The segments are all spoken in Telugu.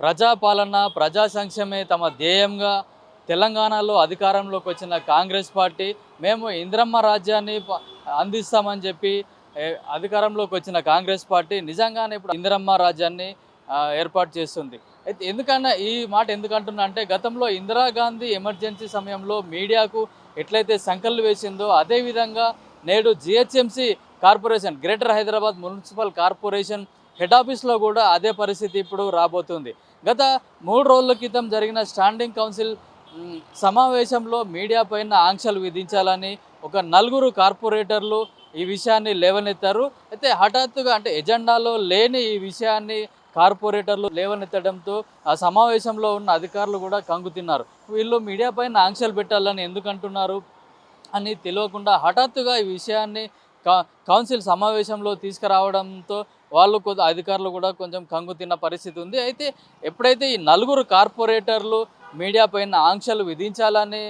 ప్రజాపాలన ప్రజా సంక్షేమే తమ ధ్యేయంగా తెలంగాణలో అధికారంలోకి వచ్చిన కాంగ్రెస్ పార్టీ మేము ఇంద్రమ్మ రాజ్యాన్ని అందిస్తామని చెప్పి అధికారంలోకి వచ్చిన కాంగ్రెస్ పార్టీ నిజంగానే ఇప్పుడు ఇందిరమ్మ రాజ్యాన్ని ఏర్పాటు చేస్తుంది. అయితే ఎందుకన్నా ఈ మాట ఎందుకంటున్నా అంటే గతంలో ఇందిరాగాంధీ ఎమర్జెన్సీ సమయంలో మీడియాకు ఎట్లయితే సంకల్లు వేసిందో అదేవిధంగా నేడు GHMC corporation greater Hyderabad municipal corporation head ఆఫీస్లో కూడా అదే పరిస్థితి ఇప్పుడు రాబోతుంది. గత 3 రోజుల క్రితం జరిగిన స్టాండింగ్ కౌన్సిల్ సమావేశంలో మీడియా పైన ఆంక్షలు విధించాలని ఒక 4 కార్పొరేటర్లు ఈ విషయాన్ని లేవనెత్తారు. అయితే హఠాత్తుగా అంటే ఎజెండాలో లేని ఈ విషయాన్ని కార్పొరేటర్లు లేవనెత్తడంతో ఆ సమావేశంలో ఉన్న అధికారులు కూడా కంగుతిన్నారు. వీళ్ళు మీడియా పైన ఆంక్షలు పెట్టాలని ఎందుకు అంటున్నారు అని తెలియకుండా హఠాత్తుగా ఈ విషయాన్ని కౌన్సిల్ సమావేశంలో తీసుకురావడంతో వాళ్ళు అధికారులు కూడా కొంచెం కంగుతిన్న పరిస్థితి ఉంది. అయితే ఎప్పుడైతే ఈ 4 కార్పొరేటర్లు మీడియా పైన ఆంక్షలు విధించాలని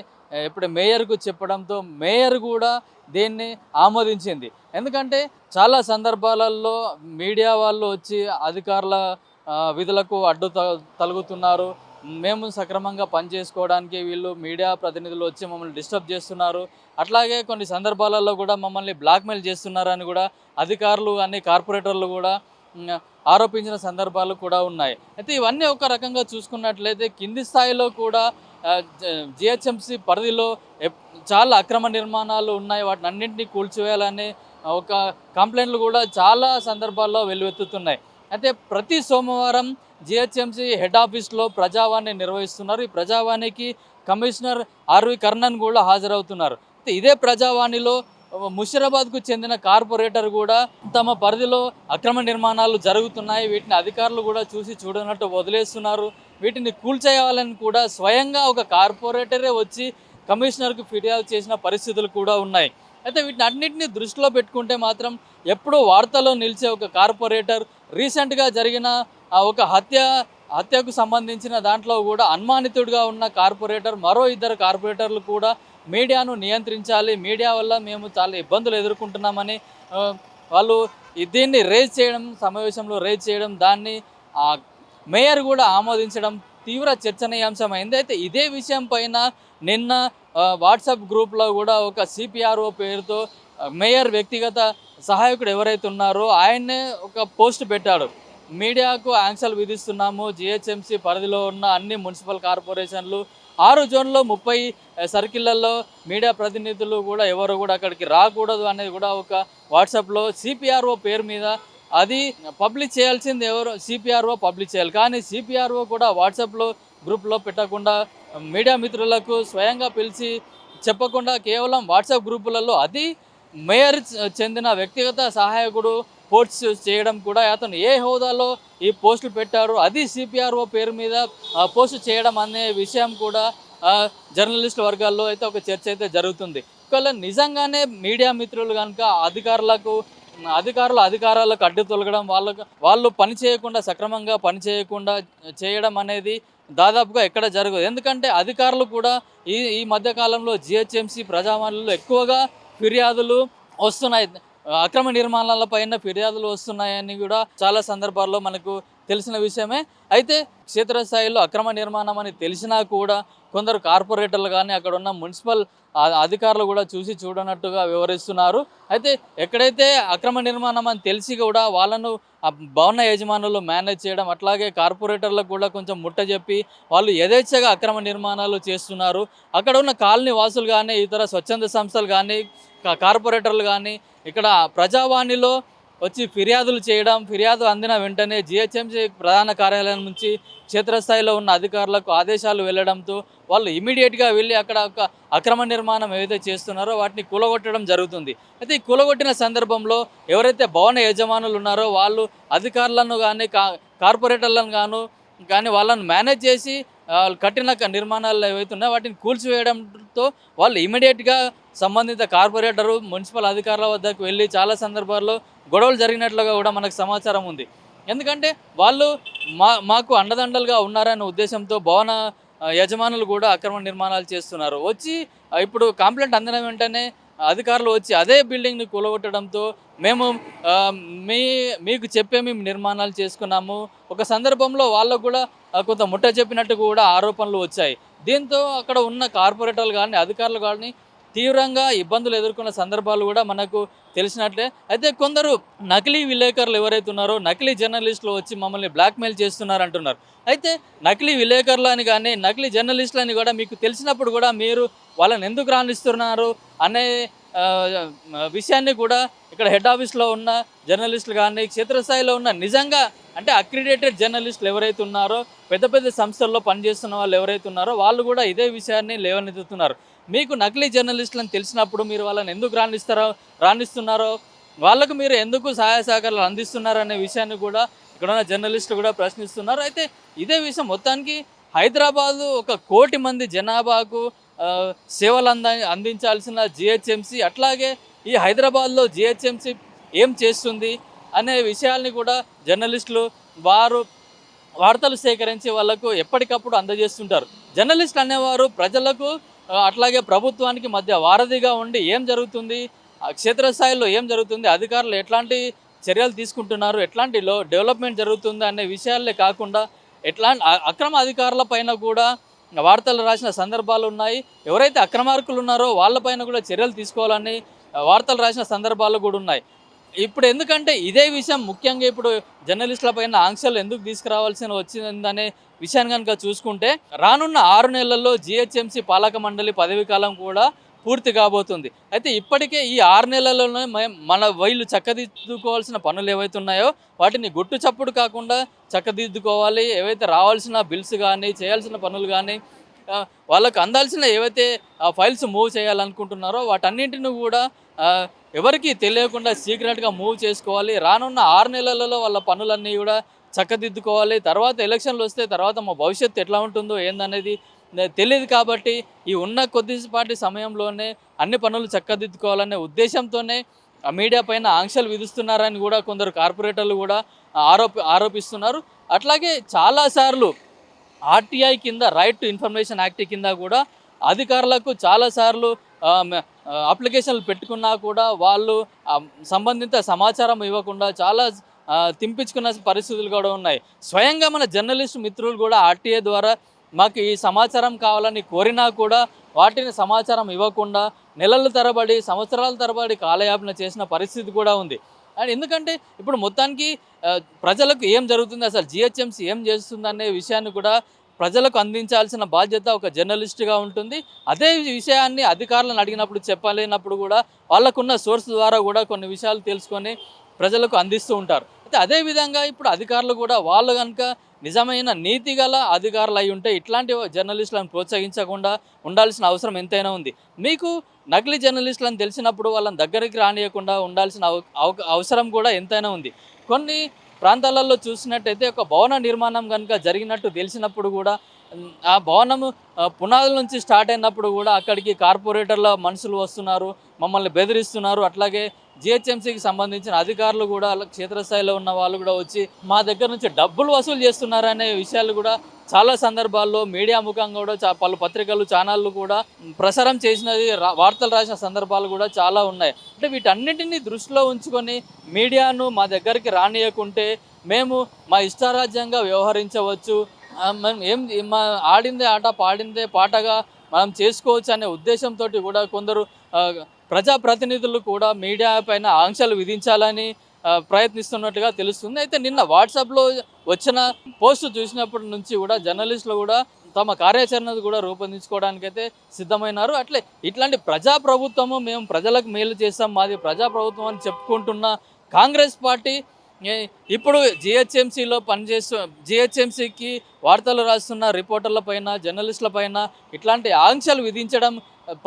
ఇప్పుడు మేయర్కు చెప్పడంతో మేయర్ కూడా దీన్ని ఆమోదించింది. ఎందుకంటే చాలా సందర్భాలలో మీడియా వాళ్ళు వచ్చి అధికారుల విధులకు అడ్డు తలుగుతున్నారు. మేము సక్రమంగా పనిచేసుకోవడానికి వీళ్ళు మీడియా ప్రతినిధులు వచ్చి మమ్మల్ని డిస్టర్బ్ చేస్తున్నారు, అట్లాగే కొన్ని సందర్భాలలో కూడా మమ్మల్ని బ్లాక్మెయిల్ చేస్తున్నారని కూడా అధికారులు కానీ కార్పొరేటర్లు కూడా ఆరోపించిన సందర్భాలు కూడా ఉన్నాయి. అయితే ఇవన్నీ ఒక రకంగా చూసుకున్నట్లయితే కింది స్థాయిలో కూడా జిహెచ్ఎంసీ పరిధిలో చాలా అక్రమ నిర్మాణాలు ఉన్నాయి, వాటిని అన్నింటినీ కూల్చివేయాలని ఒక కంప్లైంట్లు కూడా చాలా సందర్భాల్లో వెల్లువెత్తుతున్నాయి. అయితే ప్రతి సోమవారం జిహెచ్ఎంసీ హెడ్ ఆఫీస్లో ప్రజావాణి నిర్వహిస్తున్నారు. ఈ ప్రజావాణికి కమిషనర్ ఆర్వి కర్ణన్ కూడా హాజరవుతున్నారు. అయితే ఇదే ప్రజావాణిలో ముషిరాబాద్కు చెందిన కార్పొరేటర్ కూడా తమ పరిధిలో అక్రమ నిర్మాణాలు జరుగుతున్నాయి, వీటిని అధికారులు కూడా చూసి చూడనట్టు వదిలేస్తున్నారు, వీటిని కూల్చేయాలని కూడా స్వయంగా ఒక కార్పొరేటరే వచ్చి కమిషనర్కు ఫిర్యాదు చేసిన పరిస్థితులు కూడా ఉన్నాయి. అయితే వీటిని అన్నింటినీ దృష్టిలో పెట్టుకుంటే మాత్రం ఎప్పుడూ వార్తలో నిలిచే ఒక కార్పొరేటర్ రీసెంట్గా జరిగిన ఒక హత్యకు సంబంధించిన దాంట్లో కూడా అనుమానితుడిగా ఉన్న కార్పొరేటర్ మరో 2 కార్పొరేటర్లు కూడా మీడియాను నియంత్రించాలి, మీడియా వల్ల మేము చాలా ఇబ్బందులు ఎదుర్కొంటున్నామని వాళ్ళు దీన్ని రేజ్ చేయడం, సమావేశంలో రేజ్ చేయడం, దాన్ని మేయర్ కూడా ఆమోదించడం తీవ్ర చర్చనీయాంశమైంది. అయితే ఇదే విషయం పైన నిన్న వాట్సాప్ గ్రూప్లో కూడా ఒక సిపిఆర్ఓ పేరుతో మేయర్ వ్యక్తిగత సహాయకుడు ఎవరైతే ఉన్నారో ఆయన్నే ఒక పోస్ట్ పెట్టాడు. మీడియాకు ఆంక్షలు విధిస్తున్నాము, జిహెచ్ఎంసీ పరిధిలో ఉన్న అన్ని మున్సిపల్ కార్పొరేషన్లు 6 జోన్లో 30 సర్కిళ్లలో మీడియా ప్రతినిధులు కూడా ఎవరు కూడా అక్కడికి రాకూడదు అనేది కూడా ఒక వాట్సాప్లో సిపిఆర్ఓ పేరు మీద అది పబ్లిష్ చేయాల్సింది ఎవరు సిపిఆర్ఓ పబ్లిష్ చేయాలి, కానీ సిపిఆర్ఓ కూడా వాట్సాప్లో గ్రూప్లో పెట్టకుండా మీడియా మిత్రులకు స్వయంగా పిలిచి చెప్పకుండా కేవలం వాట్సాప్ గ్రూపులలో అది మేయర్ చెందిన వ్యక్తిగత సహాయకుడు పోస్ట్ చేయడం కూడా అతను ఏ హోదాలో ఈ పోస్టులు పెట్టారు, అది సిపిఆర్ఓ పేరు మీద పోస్ట్ చేయడం అనే విషయం కూడా జర్నలిస్ట్ వర్గాల్లో అయితే ఒక చర్చ అయితే జరుగుతుంది. ఒకవేళ నిజంగానే మీడియా మిత్రులు కనుక అధికారాలకు అడ్డు తొలగడం, వాళ్ళు పని చేయకుండా సక్రమంగా పని చేయకుండా చేయడం అనేది దాదాపుగా ఎక్కడ జరగదు. ఎందుకంటే అధికారులు కూడా ఈ మధ్యకాలంలో జిహెచ్ఎంసీ ప్రజావాణిలో ఎక్కువగా ఫిర్యాదులు వస్తున్నాయి, అక్రమ నిర్మాణాల పైన ఫిర్యాదులు వస్తున్నాయని కూడా చాలా సందర్భాల్లో మనకు తెలిసిన విషయమే. అయితే క్షేత్రస్థాయిలో అక్రమ నిర్మాణం అని తెలిసినా కూడా కొందరు కార్పొరేటర్లు కానీ అక్కడ ఉన్న మున్సిపల్ అధికారులు కూడా చూసి చూడనట్టుగా వివరిస్తున్నారు. అయితే ఎక్కడైతే అక్రమ నిర్మాణం అని తెలిసి కూడా వాళ్ళను భవన యజమానులు మేనేజ్ చేయడం, అట్లాగే కార్పొరేటర్లకు కూడా కొంచెం ముట్టజెప్పి వాళ్ళు యథేచ్ఛగా అక్రమ నిర్మాణాలు చేస్తున్నారు. అక్కడ ఉన్న కాలనీ వాసులు కానీ ఇతర స్వచ్ఛంద సంస్థలు కానీ కార్పొరేటర్లు కానీ ఇక్కడ ప్రజావాణిలో వచ్చి ఫిర్యాదులు చేయడం, ఫిర్యాదు అందిన వెంటనే జిహెచ్ఎంసీ ప్రధాన కార్యాలయం నుంచి క్షేత్రస్థాయిలో ఉన్న అధికారులకు ఆదేశాలు వెళ్ళడంతో వాళ్ళు ఇమీడియట్గా వెళ్ళి అక్కడ ఒక అక్రమ నిర్మాణం ఏదైతే చేస్తున్నారో వాటిని కూలగొట్టడం జరుగుతుంది. అయితే ఈ కూలగొట్టిన సందర్భంలో ఎవరైతే భవన యజమానులు ఉన్నారో వాళ్ళు అధికారులను కానీ కార్పొరేటర్లను కానీ వాళ్ళను మేనేజ్ చేసి కట్టిన నిర్మాణాలు ఏవైతే ఉన్నాయో వాటిని కూల్చివేయడంతో వాళ్ళు ఇమీడియట్గా సంబంధిత కార్పొరేటరు మున్సిపల్ అధికారుల వద్దకు వెళ్ళి చాలా సందర్భాల్లో గొడవలు జరిగినట్లుగా కూడా మనకు సమాచారం ఉంది. ఎందుకంటే వాళ్ళు మాకు అండదండలుగా ఉన్నారనే ఉద్దేశంతో భవన యజమానులు కూడా అక్రమ నిర్మాణాలు చేస్తున్నారు. వచ్చి ఇప్పుడు కంప్లైంట్ అందిన వెంటనే అధికారులు వచ్చి అదే బిల్డింగ్ని కూలగొట్టడంతో మేము ఆ, మీ మీకు చెప్పే మేము నిర్మాణాలు చేసుకున్నాము. ఒక సందర్భంలో వాళ్ళకు కూడా కొంత ముట్ట చెప్పినట్టు కూడా ఆరోపణలు వచ్చాయి. దీంతో అక్కడ ఉన్న కార్పొరేటర్లు కానీ అధికారులు కానీ తీవ్రంగా ఇబ్బందులు ఎదుర్కొన్న సందర్భాలు కూడా మనకు తెలిసినట్లే. అయితే కొందరు నకిలీ విలేకరులు ఎవరైతే ఉన్నారో నకిలీ జర్నలిస్టులు వచ్చి మమ్మల్ని బ్లాక్మెయిల్ చేస్తున్నారు అంటున్నారు. అయితే నకిలీ విలేకరులు అని కానీ నకిలీ జర్నలిస్టులు అని కూడా మీకు తెలిసినప్పుడు కూడా మీరు వాళ్ళని ఎందుకు రాణిస్తున్నారు అనే ఆ, విషయాన్ని కూడా ఇక్కడ హెడ్ ఆఫీస్లో ఉన్న జర్నలిస్టులు కానీ క్షేత్రస్థాయిలో ఉన్న నిజంగా అంటే అక్రిడేటెడ్ జర్నలిస్టులు ఎవరైతే ఉన్నారో పెద్ద పెద్ద సంస్థల్లో పనిచేస్తున్న వాళ్ళు ఎవరైతే ఉన్నారో వాళ్ళు కూడా ఇదే విషయాన్ని లేవనెత్తుతున్నారు. మీకు నకిలీ జర్నలిస్టులను తెలిసినప్పుడు మీరు వాళ్ళని ఎందుకు రాణిస్తున్నారో వాళ్ళకు మీరు ఎందుకు సహాయ సహకారాలు అందిస్తున్నారు అనే విషయాన్ని కూడా ఇక్కడ ఉన్న జర్నలిస్టులు కూడా ప్రశ్నిస్తున్నారు. అయితే ఇదే విషయం మొత్తానికి హైదరాబాదు 1,00,00,000 మంది జనాభాకు సేవలు అందించాల్సిన జిహెచ్ఎంసి అట్లాగే ఈ హైదరాబాద్లో జిహెచ్ఎంసి ఏం చేస్తుంది అనే విషయాల్ని కూడా జర్నలిస్టులు వార్తలు సేకరించి వాళ్ళకు ఎప్పటికప్పుడు అందజేస్తుంటారు. జర్నలిస్టులు అనేవారు ప్రజలకు అట్లాగే ప్రభుత్వానికి మధ్య వారధిగా ఉండి ఏం జరుగుతుంది, క్షేత్రస్థాయిలో ఏం జరుగుతుంది, అధికారులు ఎట్లాంటి చర్యలు తీసుకుంటున్నారు, ఎట్లాంటి డెవలప్మెంట్ జరుగుతుంది అనే విషయాలే కాకుండా అక్రమ అధికారుల పైన కూడా వార్తలు రాసిన సందర్భాలు ఉన్నాయి. ఎవరైతే అక్రమార్కులు ఉన్నారో వాళ్ళపైన కూడా చర్యలు తీసుకోవాలని వార్తలు రాసిన సందర్భాలు కూడా ఉన్నాయి. ఇప్పుడు ఎందుకంటే ఇదే విషయం ముఖ్యంగా ఇప్పుడు జర్నలిస్టుల పైన ఆంక్షలు ఎందుకు తీసుకురావాల్సిన వచ్చిందనే విషయాన్ని కనుక చూసుకుంటే రానున్న 6 నెలల్లో జిహెచ్ఎంసీ పాలక మండలి పదవీ కాలం కూడా పూర్తి కాబోతుంది. అయితే ఇప్పటికే ఈ 6 నెలల్లోనే మన వీళ్ళు చక్కదిద్దుకోవాల్సిన పనులు ఏవైతే ఉన్నాయో వాటిని గుట్టు చప్పుడు కాకుండా చక్కదిద్దుకోవాలి. ఏవైతే రావాల్సిన బిల్స్ కానీ చేయాల్సిన పనులు కానీ వాళ్ళకు అందాల్సిన ఏవైతే ఫైల్స్ మూవ్ చేయాలనుకుంటున్నారో వాటన్నింటిని కూడా ఎవరికి తెలియకుండా సీక్రెట్గా మూవ్ చేసుకోవాలి. రానున్న 6 నెలలలో వాళ్ళ పనులన్నీ కూడా చక్కదిద్దుకోవాలి. తర్వాత ఎలక్షన్లు వస్తే తర్వాత మా భవిష్యత్తు ఎట్లా ఉంటుందో ఏందనేది తెలియదు. కాబట్టి ఈ ఉన్న కొద్దిపాటి సమయంలోనే అన్ని పనులు చక్కదిద్దుకోవాలనే ఉద్దేశంతోనే మీడియా పైన ఆంక్షలు విధిస్తున్నారని కూడా కొందరు కార్పొరేటర్లు కూడా ఆరోపిస్తున్నారు. అట్లాగే చాలాసార్లు ఆర్టీఐ కింద రైట్ టు ఇన్ఫర్మేషన్ యాక్ట్ కింద కూడా అధికారులకు చాలాసార్లు అప్లికేషన్లు పెట్టుకున్నా కూడా వాళ్ళు సంబంధిత సమాచారం ఇవ్వకుండా చాలా తింపించుకున్న పరిస్థితులు కూడా ఉన్నాయి. స్వయంగా మన జర్నలిస్ట్ మిత్రులు కూడా ఆర్టీఐ ద్వారా మాకు ఈ సమాచారం కావాలని కోరినా కూడా వాటిని సమాచారం ఇవ్వకుండా నెలల తరబడి సంవత్సరాల తరబడి కాలయాపన చేసిన పరిస్థితి కూడా ఉంది. అండ్ ఎందుకంటే ఇప్పుడు మొత్తానికి ప్రజలకు ఏం జరుగుతుంది, అసలు జిహెచ్ఎంసీ ఏం చేస్తుంది అనే విషయాన్ని కూడా ప్రజలకు అందించాల్సిన బాధ్యత ఒక జర్నలిస్ట్గా ఉంటుంది. అదే విషయాన్ని అధికారులను అడిగినప్పుడు చెప్పలేనప్పుడు కూడా వాళ్ళకున్న సోర్స్ ద్వారా కూడా కొన్ని విషయాలు తెలుసుకొని ప్రజలకు అందిస్తూ ఉంటారు. అయితే అదేవిధంగా ఇప్పుడు అధికారులు కూడా వాళ్ళు కనుక నిజమైన నీతి గల అధికారులు అయి ఉంటే ఇట్లాంటి జర్నలిస్టులను ప్రోత్సహించకుండా ఉండాల్సిన అవసరం ఎంతైనా ఉంది. మీకు నకిలీ జర్నలిస్టులను తెలిసినప్పుడు వాళ్ళని దగ్గరికి రానియకుండా ఉండాల్సిన అవసరం కూడా ఎంతైనా ఉంది. కొన్ని ప్రాంతాలలో చూసినట్టయితే ఒక భవన నిర్మాణం కనుక జరిగినట్టు తెలిసినప్పుడు కూడా ఆ భవనము పునాదుల నుంచి స్టార్ట్ అయినప్పుడు కూడా అక్కడికి కార్పొరేటర్ల మనుషులు వస్తున్నారు, మమ్మల్ని బెదిరిస్తున్నారు. అట్లాగే జిహెచ్ఎంసీకి సంబంధించిన అధికారులు కూడా క్షేత్రస్థాయిలో ఉన్న వాళ్ళు కూడా వచ్చి మా దగ్గర నుంచి డబ్బులు వసూలు చేస్తున్నారు అనే విషయాలు కూడా చాలా సందర్భాల్లో మీడియా ముఖంగా కూడా పలు పత్రికలు ఛానళ్ళు కూడా ప్రసారం చేసినది వార్తలు రాసిన సందర్భాలు కూడా చాలా ఉన్నాయి. అంటే వీటన్నిటిని దృష్టిలో ఉంచుకొని మీడియాను మా దగ్గరికి రానియకుంటే మేము మా ఇష్టారాజ్యంగా వ్యవహరించవచ్చు, మా ఆడిందే ఆట పాడిందే పాటగా మనం చేసుకోవచ్చు అనే ఉద్దేశంతో కూడా కొందరు ప్రజాప్రతినిధులు కూడా మీడియా పైన ఆంక్షలు విధించాలని ప్రయత్నిస్తున్నట్టుగా తెలుస్తుంది. అయితే నిన్న వాట్సాప్లో వచ్చిన పోస్టు చూసినప్పటి నుంచి కూడా జర్నలిస్టులు కూడా తమ కార్యాచరణ కూడా రూపొందించుకోవడానికైతే సిద్ధమైనారు. అట్లే ఇట్లాంటి ప్రజాప్రభుత్వము మేము ప్రజలకు మేలు చేస్తాం, మాది ప్రజాప్రభుత్వం అని చెప్పుకుంటున్న కాంగ్రెస్ పార్టీ ఇప్పుడు జిహెచ్ఎంసీలో జిహెచ్ఎంసీకి వార్తలు రాస్తున్న రిపోర్టర్ల పైన జర్నలిస్టుల పైన ఇట్లాంటి ఆంక్షలు విధించడం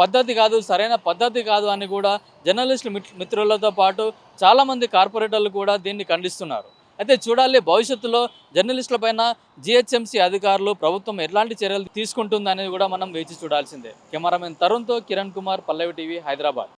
పద్ధతి కాదు, సరైన పద్ధతి కాదు అని కూడా జర్నలిస్టు మిత్రులతో పాటు చాలామంది కార్పొరేటర్లు కూడా దీన్ని ఖండిస్తున్నారు. అయితే చూడాలి భవిష్యత్తులో జర్నలిస్టుల పైన జిహెచ్ఎంసీ అధికారులు ప్రభుత్వం ఎట్లాంటి చర్యలు తీసుకుంటుంది అనేది కూడా మనం వేచి చూడాల్సిందే. కెమెరామెన్ తరుణ్తో కిరణ్ కుమార్, పల్లవి టీవీ, హైదరాబాద్.